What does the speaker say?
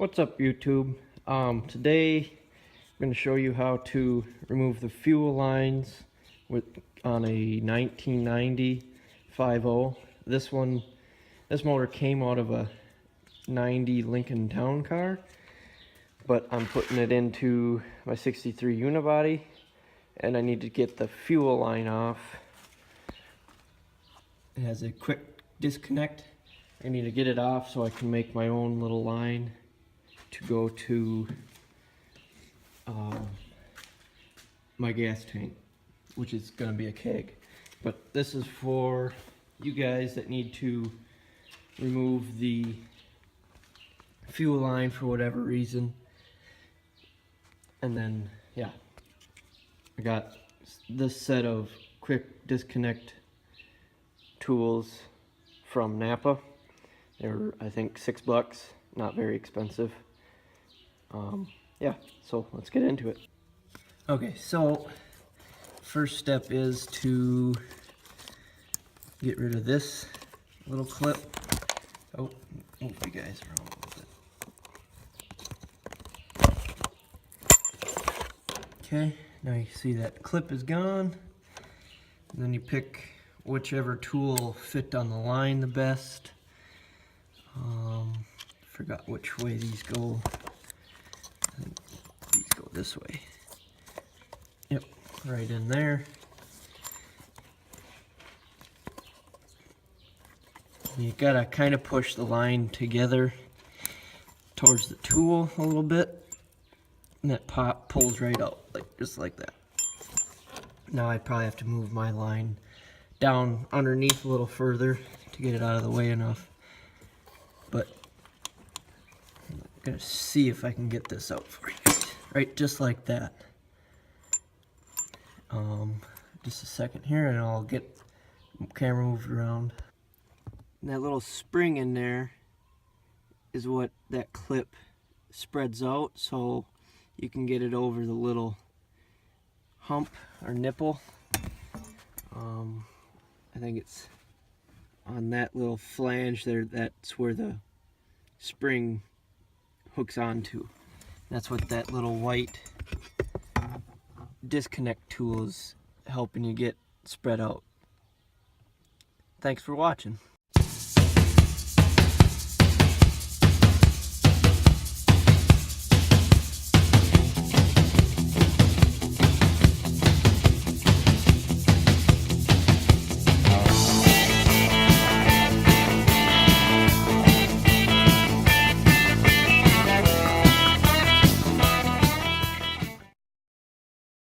What's up, YouTube? Today I'm going to show you how to remove the fuel lines on a 1990 5.0. This motor came out of a 90 Lincoln Town car, but I'm putting it into my 63 unibody, and I need to get the fuel line off. It has a quick disconnect. I need to get it off so I can make my own little line to go to my gas tank, which is going to be a keg. But this is for you guys that need to remove the fuel line for whatever reason. And then, yeah, I got this set of quick disconnect tools from Napa. They were, I think, $6, not very expensive. Yeah, so let's get into it. Okay, so first step is to get rid of this little clip. Oh, move you guys around a little bit. Okay, now you see that clip is gone. And then you pick whichever tool fit on the line the best. Forgot which way these go. I think these go this way. Yep, right in there. You gotta kind of push the line together towards the tool a little bit, and that pulls right out, just like that. Now I probably have to move my line down underneath a little further to get it out of the way enough. But I'm gonna see if I can get this out for you. Right, just like that. Just a second here and I'll get the camera moved around. And that little spring in there is what that clip spreads out, so you can get it over the little hump or nipple. I think it's on that little flange there, that's where the spring hooks onto. That's what that little white disconnect tool is helping you get spread out. Thanks for watching.